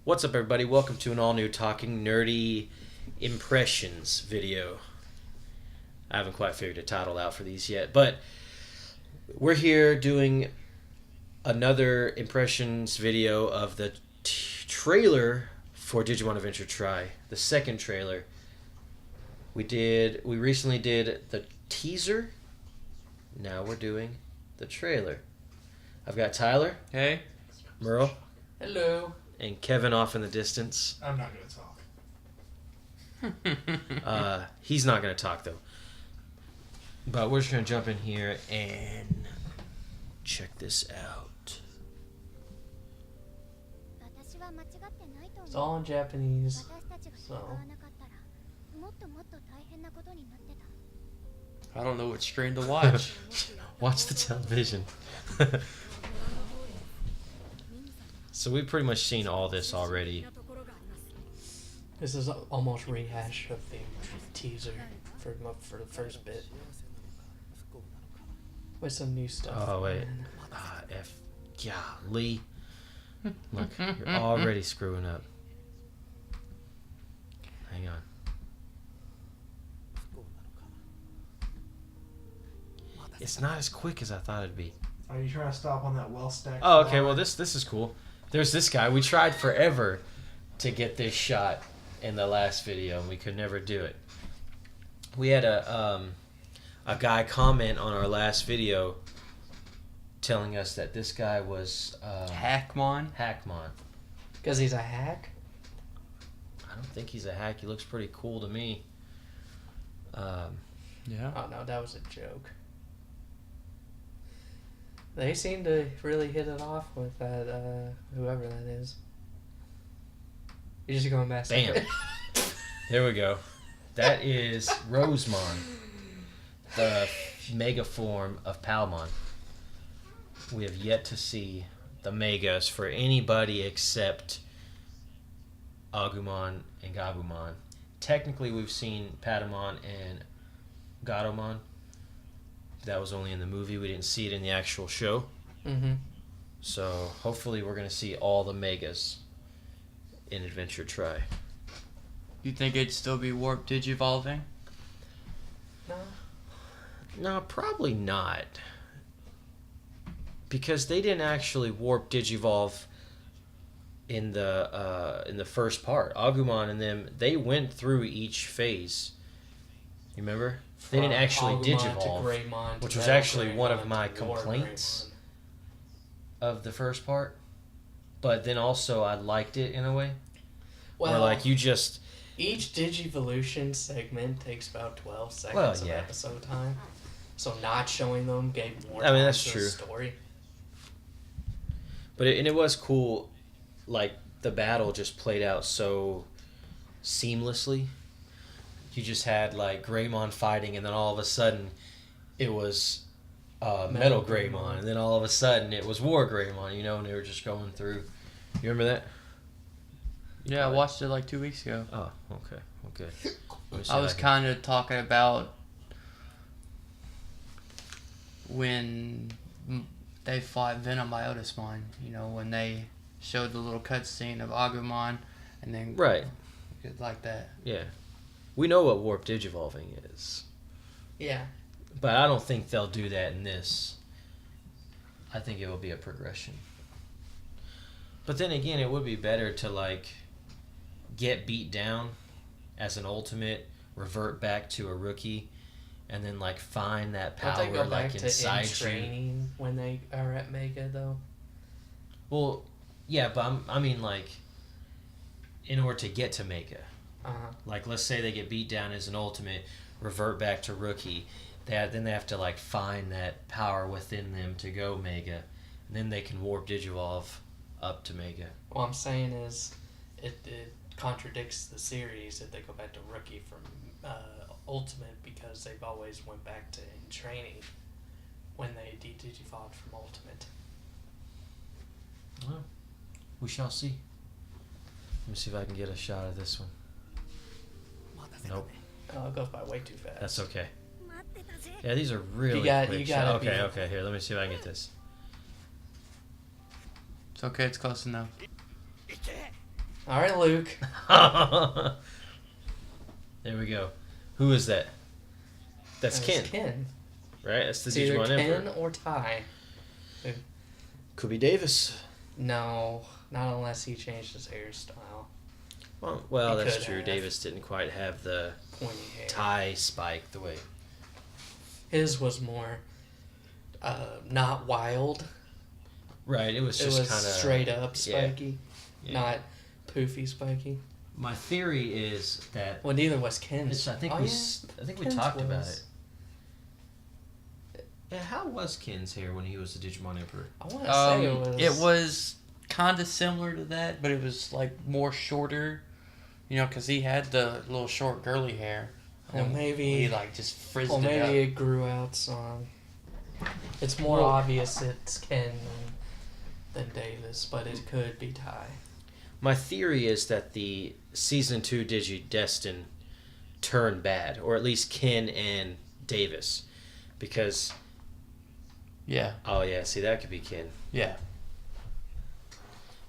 What's up, everybody? Welcome to an all-new Talking Nerdy Impressions video. I haven't quite figured a title out for these yet, but we're here doing another impressions video of the trailer for Digimon Adventure Try, the second trailer. We recently did the teaser. Now we're doing the trailer. I've got Tyler. Hey. Merle. Hello. And Kevin off in the distance. I'm not going to talk. He's not going to talk, though. But we're just going to jump in here and check this out. It's all in Japanese, so... I don't know what screen to watch. Watch the television. So we've pretty much seen all this already. This is almost rehash of the teaser for the first bit. With some new stuff. Oh, wait. Golly. Look, you're already screwing up. Hang on. It's not as quick as I thought it'd be. Are you trying to stop on that well-stacked? Oh, okay. Well, this is cool. There's this guy. We tried forever to get this shot in the last video, and we could never do it. We had a guy comment on our last video telling us that this guy was Hackmon? Hackmon. Because he's a hack? I don't think he's a hack. He looks pretty cool to me. Yeah. Oh no, that was a joke. They seem to really hit it off with that, whoever that is. You're just going back. Bam. There we go. That is Rosemon, the mega form of Palmon. We have yet to see the megas for anybody except Agumon and Gabumon. Technically, we've seen Patamon and Gatomon. That was only in the movie. We didn't see it in the actual show. Mm-hmm. So hopefully we're going to see all the megas in Adventure Try. You think it'd still be warp digivolving? No. No, probably not. Because they didn't actually warp digivolve in the first part. Agumon and them, they went through each phase. You remember? They didn't actually digivolve, which was actually one of my complaints of the first part. But then also I liked it in a way. Well, where like you just... Each Digivolution segment takes about 12 seconds of episode time. So not showing them gave more time that's to true. The story. But it was cool, like the battle just played out so seamlessly. You just had like Greymon fighting, and then all of a sudden it was Metal Greymon, and then all of a sudden it was War Greymon, and they were just going through. You remember that? Yeah, I watched it like 2 weeks ago. Oh, okay. I was kind of talking about when they fought Venomiotismon, when they showed the little cutscene of Agumon, and then... Right. Like that. Yeah. We know what warp digivolving is. Yeah. But I don't think they'll do that in this. I think it will be a progression. But then again, it would be better to like get beat down as an ultimate, revert back to a rookie, and then like find that power Don't they go back like to inside in training when they are at Mega though? Well, yeah, but I mean like in order to get to Mega. Uh-huh. Like, let's say they get beat down as an ultimate, revert back to rookie. Then they have to, like, find that power within them to go Mega. And then they can warp Digivolve up to Mega. What I'm saying is, it contradicts the series if they go back to rookie from Ultimate, because they've always went back to in training when they de-digivolved from Ultimate. Well, we shall see. Let me see if I can get a shot of this one. Nope. Oh, it goes by way too fast. That's okay. Yeah, these are really quick shots. Okay, here, let me see if I can get this. It's okay, it's close enough. All right, Luke. There we go. Who is that? That's That Ken, was Ken. right? That's the It's either Digimon Ken Emperor. or Ty. Could be Davis. No, not unless he changed his hairstyle. Well, He that's could true. have. Davis didn't quite have the Pointy hair. tie spike the way. His was more not wild. Right, it was It just was kind of straight up spiky, Yeah. not poofy spiky. My theory is that Well, neither was Ken's. I think Oh, we yeah, I think we Ken's talked about was. it. Yeah, how was Ken's hair when he was the Digimon Emperor? I want to say It was kind of similar to that, but it was like more shorter. You know, because he had the little short girly hair. Well, And maybe. he like just frizzed Well, it maybe up. it grew out some. It's more Well- obvious it's Ken than Davis, but it could be Ty. My theory is that the season 2 Digidestin turned bad, or at least Ken and Davis, because Yeah, see, that could be Ken. yeah.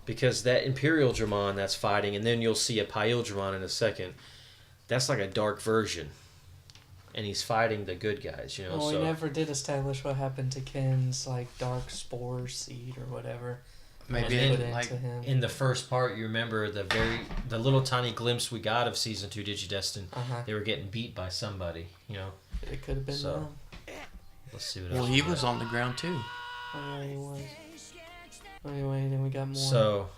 Because that Imperial Dramon that's fighting, and then you'll see a Pyle Dramon in a second, that's like a dark version. And he's fighting the good guys, you know. Well, so we never did establish what happened to Ken's like dark spore seed or whatever. Maybe And put then, into him. in the first part, you remember the little tiny glimpse we got of season 2 Digidestin. Uh-huh. They were getting beat by somebody, you know. It could have been So, them. Let's see what Well, else. he we was got. on the ground too. Oh, yeah, he was. Anyway, then we got more. So,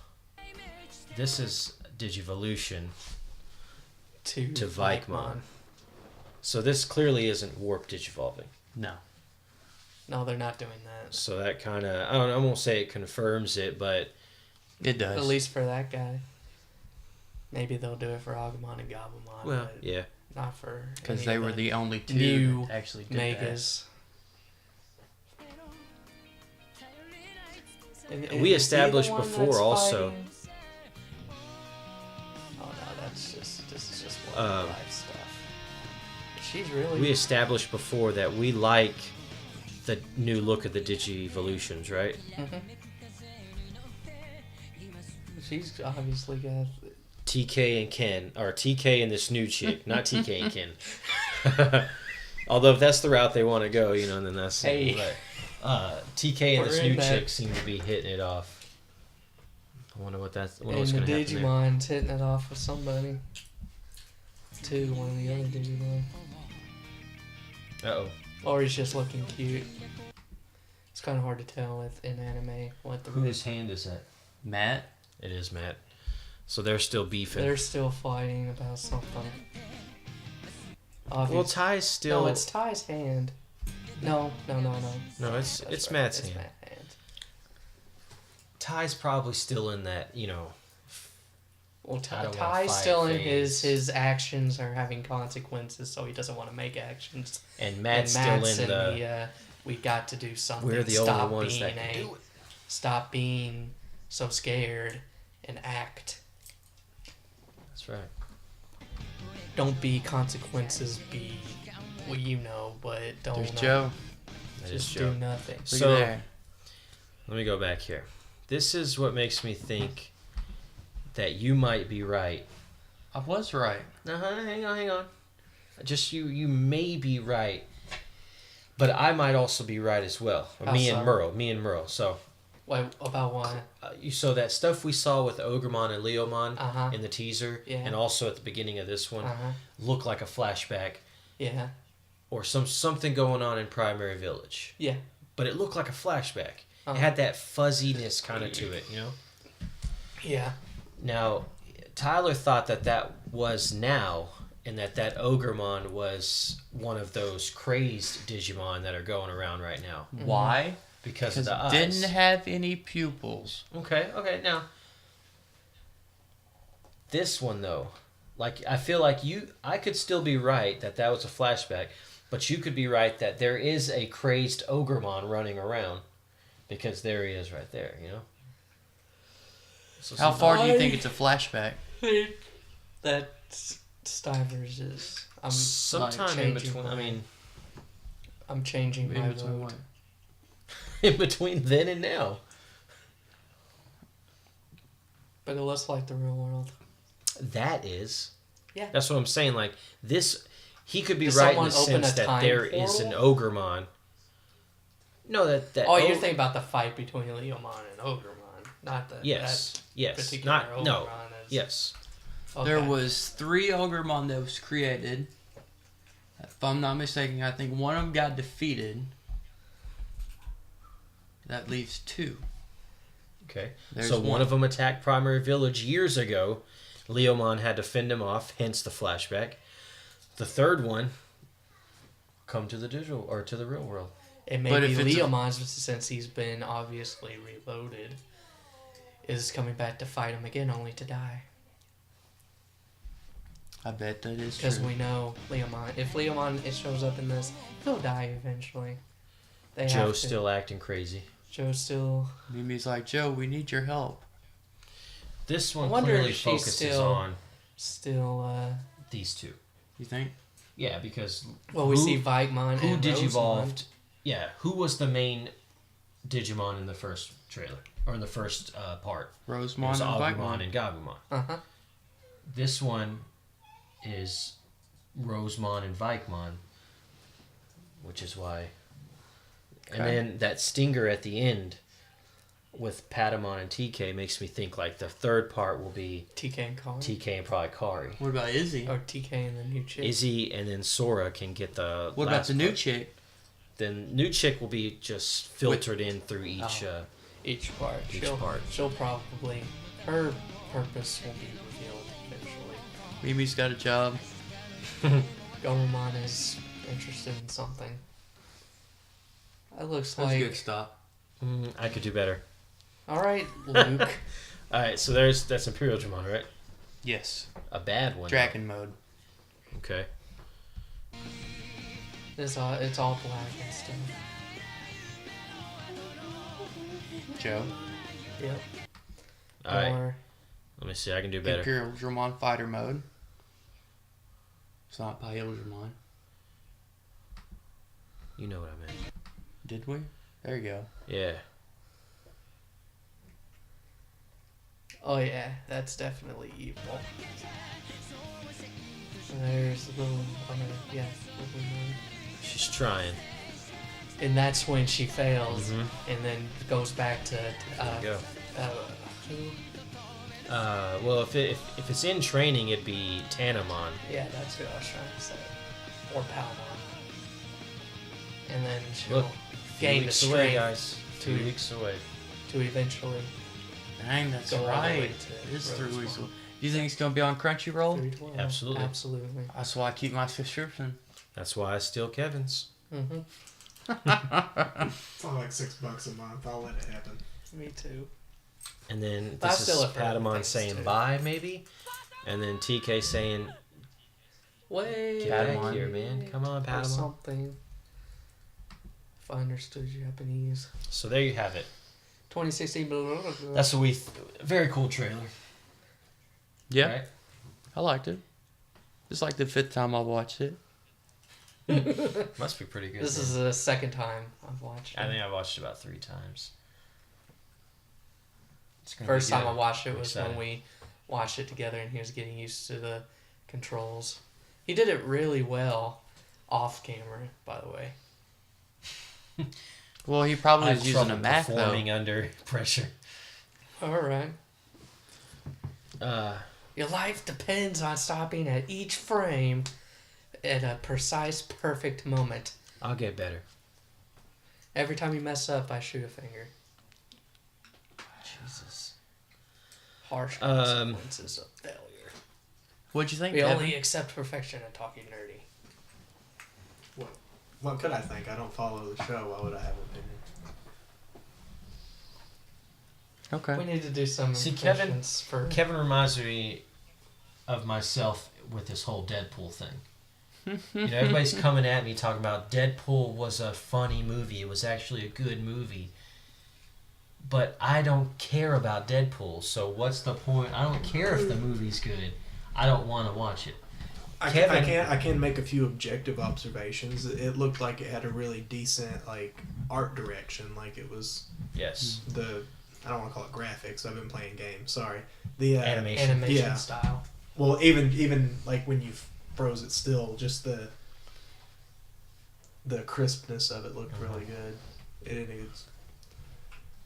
this is Digivolution to Vikemon. So this clearly isn't warp digivolving. No. No, they're not doing that. So that kind of I won't say it confirms it, but It does. At least for that guy. Maybe they'll do it for Agumon and Gabumon, well, but yeah. not for Because any they of were the only two new that actually did megas. And We is he the established one before that's also- fighting? Oh no, this is just life stuff. She's really. We established before that we like the new look of the Digivolutions, right? Mhm. She's obviously got. TK and Ken, or TK and this new chick, not TK and Ken. Although if that's the route they want to go, you know, then that's Hey. But TK and We're this in new that. chick seem to be hitting it off. I wonder what's And going the to happen there. Digimon's hitting it off with somebody. One of the other Digimon. Uh-oh. Or he's just looking cute. It's kind of hard to tell in anime what the. Whose hand is that? Matt? It is Matt. So they're still beefing. They're still fighting about something. Well, Obvious. Ty's still. No, it's Ty's hand. No. No, it's That's right, Matt's it's hand. Matt's hand. Ty's probably still in that, you know. Well, I don't wanna Ty's fight still in phase. his actions are having consequences, so he doesn't want to make actions. And Matt's, and Matt's still in the. the we got to do something. We're the Stop only ones being that can do it. Stop being so scared and act. That's right. Don't be consequences. Be well, you know, but don't. There's Joe. That is Just Joe. do nothing. Look So- at there. Let me go back here. This is what makes me think that you might be right. I was right. Hang on. Just you may be right. But I might also be right as well. How Me so? and Merle. So, Wait, about what? you saw that stuff we saw with Ogremon and Leomon Uh-huh. in the teaser, Yeah. and also at the beginning of this one, Uh-huh. look like a flashback Yeah. or something going on in Primary Village. Yeah. But it looked like a flashback. Uh-huh. It had that fuzziness kind of to it, you know? Yeah. Now, Tyler thought that was now, and that Ogremon was one of those crazed Digimon that are going around right now Why? because of Because the it eyes. didn't have any pupils. Okay, now. This one, though, like, I feel like I could still be right that was a flashback, but you could be right that there is a crazed Ogremon running around, because there he is right there, you know? So How some- far do you think it's a flashback? That Stivers is. I'm Sometime in changing between, my- I mean, I'm changing my In between vote. what? in between then and now. But it looks like the real world. That is. Yeah. That's what I'm saying. Like, this... He could be Does right in the someone open sense a that time there is an portal? Ogremon. No, that... Oh, you're thinking about the fight between Leomon and Ogremon. Not the... Yes. That Yes. particular Not... No. Ogremon is... Yes. Okay. There was 3 Ogremon that was created. If I'm not mistaken, I think one of them got defeated. That leaves 2. Okay. There's so one one. of them attacked Primary Village years ago. Leomon had to fend him off, hence the flashback. The third one come to the digital or to the real world. It may But be if it's Leomon's, since he's been obviously reloaded, is coming back to fight him again, only to die. I bet that is Because true. we know Leomon. If Leomon shows up in this, he'll die eventually. They have Joe's to. still acting crazy. Joe's still. Mimi's like, Joe, we need your help. This one I wonder clearly if she's focuses still- on Still. these two. You think? Yeah, because Well, we see Vikemon who and digivolved. Rosemon. Yeah, who was the main Digimon in the first trailer or in the first part? It Rosemon was and Agumon Vikemon. and Gabumon. Uh-huh. This one is Rosemon and Vikemon, which is why. And Okay. then that stinger at the end with Patamon and TK makes me think like the third part will be TK and Kari. TK and probably Kari. What about Izzy? Or TK and the new chick. Izzy and then Sora can get the. What about last the new part. chick? Then new chick will be just filtered in through each. Each part. Each she'll, part. She'll probably. Her purpose will be revealed eventually. Mimi's got a job. Gomamon is interested in something. It looks That's a good like. stop. I could do better. Alright, Luke. All right, so that's Imperial Dramon, right? Yes. A bad one. Dragon mode. though. Okay. It's all black and stuff. Joe. Yep. All right. Or Let me see. I can do better. Imperial Dramon fighter mode. It's not Pale Dramon. You know what I meant. Did we? There you go. Yeah. oh yeah, that's definitely evil. And there's the little yeah, little moon. She's trying. And that's when she fails, Mhm. and then goes back to There you go. who? Well, if it's in training, it'd be Tanamon. Yeah, that's what I was trying to say. Or Palmon. And then she'll Look, gain the weeks away, strength guys. 2 to- weeks away. to eventually Dang, that's go all the way right. to It is 3 weeks. Rosemont. Do you think it's going to be on Crunchyroll? 312. Absolutely. Absolutely. That's why I keep my subscription. That's why I steal Kevin's. Mm-hmm. It's only like $6 a month. I'll let it happen. Me too. And then But I this is still have heard Patamon things, saying too. bye, maybe. And then TK saying, Wait. "Get back Patamon. here, man! Come on, Or Patamon." something. If I understood Japanese. So there you have it. 2016. Blah, blah, blah, blah. That's what very cool trailer. Yeah, Right? I liked it. It's like the 5th time I watched it. Must be pretty good. This then. is the second time I've watched it. I think I watched it about 3 times. It's gonna First be time good. I watched it I'm was excited. when we watched it together and he was getting used to the controls. He did it really well off camera, by the way. Well, he probably I was have using a trouble Mac, though. performing under pressure. Alright. Uh, Your life depends on stopping at each frame at a precise, perfect moment. I'll get better. Every time you mess up, I shoot a finger. Jesus. Harsh Um, consequences of failure. What'd you think, We Kevin? only accept perfection and talking nerdy. What could I think? I don't follow the show. Why would I have an opinion? Okay. We need to do some See, Kevin- impressions for Kevin reminds me of myself with this whole Deadpool thing. You know, everybody's coming at me talking about Deadpool was a funny movie. It was actually a good movie. But I don't care about Deadpool, so what's the point? I don't care if the movie's good. I don't want to watch it. I can make a few objective observations. It looked like it had a really decent like art direction. Like it was Yes. I don't want to call it graphics. I've been playing games. Sorry. The Animation. Yeah. style. Well, even like when you froze it still, just the crispness of it looked really good. It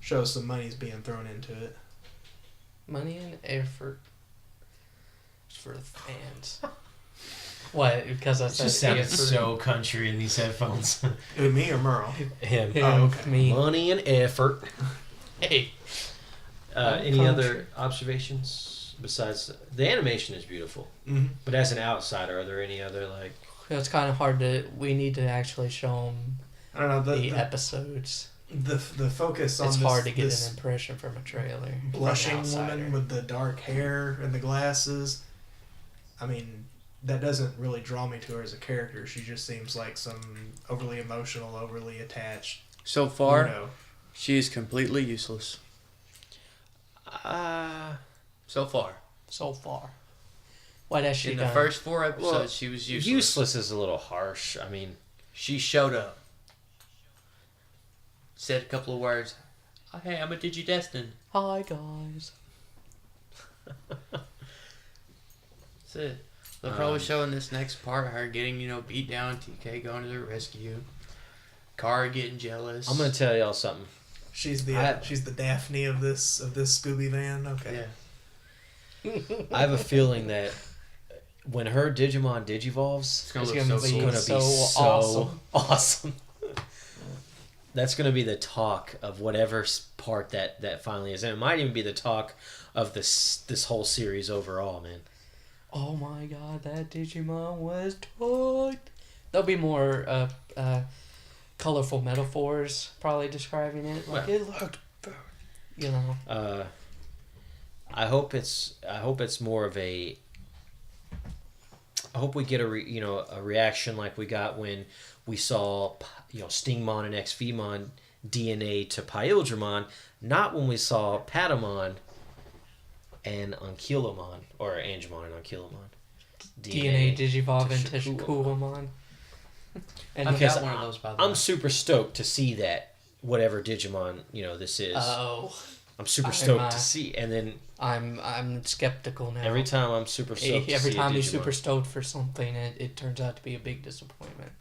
shows some money's being thrown into it. Money and effort for the fans. What? Because I It said just sounded effort. so country in these headphones. Who, me or Merle? Him. Him, okay. me. Money and effort. Hey. Any Country. other observations besides the animation is beautiful? Mm-hmm. But as an outsider, are there any other like? It's kind of hard to. We need to actually show them I don't know the episodes. the focus on It's this, hard to get this an impression from a trailer. blushing from an outsider. woman with the dark hair and the glasses. I mean, that doesn't really draw me to her as a character. She just seems like some overly emotional, overly attached. So far, weirdo. she is completely useless. So far. So far. What has she In done? the first 4 episodes, Well, she was useless. Useless is a little harsh. I mean, She showed up. Said a couple of words. Oh, hey, I'm a Digidestin. Hi guys. That's it. They'll probably show in this next part her getting, beat down, TK going to their rescue, Kara getting jealous. I'm gonna tell y'all something. She's the Daphne of this Scooby van. Okay. Yeah. I have a feeling that when her Digimon digivolves, It's gonna It's look gonna so be cool. gonna be so so awesome. awesome. That's gonna be the talk of whatever part that finally is, and it might even be the talk of this whole series overall, man. Oh my god, that Digimon was tight. There'll be more colorful metaphors probably describing it. Like Well, it looked, I hope it's more of a. I hope we get a reaction like we got when we saw Stingmon and XVmon DNA to Pyldramon, not when we saw Patamon and Ankylomon, or Angemon and Ankylomon. DNA Digivolve into Shakuamon. Shakuamon. And I Okay, got so one of those, by the I'm way. super stoked to see that whatever Digimon this is. oh, I'm super I'm, stoked to see, and then I'm skeptical now. every time I'm super stoked. to Every see time a he's Digimon. super stoked for something, it turns out to be a big disappointment.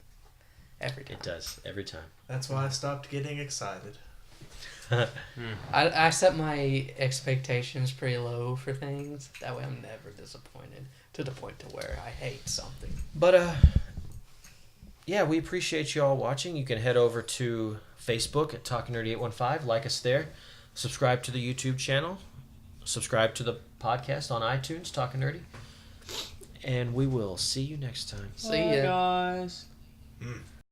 Every time. It does every time. That's why I stopped getting excited. I set my expectations pretty low for things. That way I'm never disappointed to the point to where I hate something. But yeah, we appreciate you all watching. You can head over to Facebook at Talking Nerdy 815, like us there, subscribe to the YouTube channel, subscribe to the podcast on iTunes, Talking Nerdy, and we will see you next time. See ya. Bye, guys. Mm.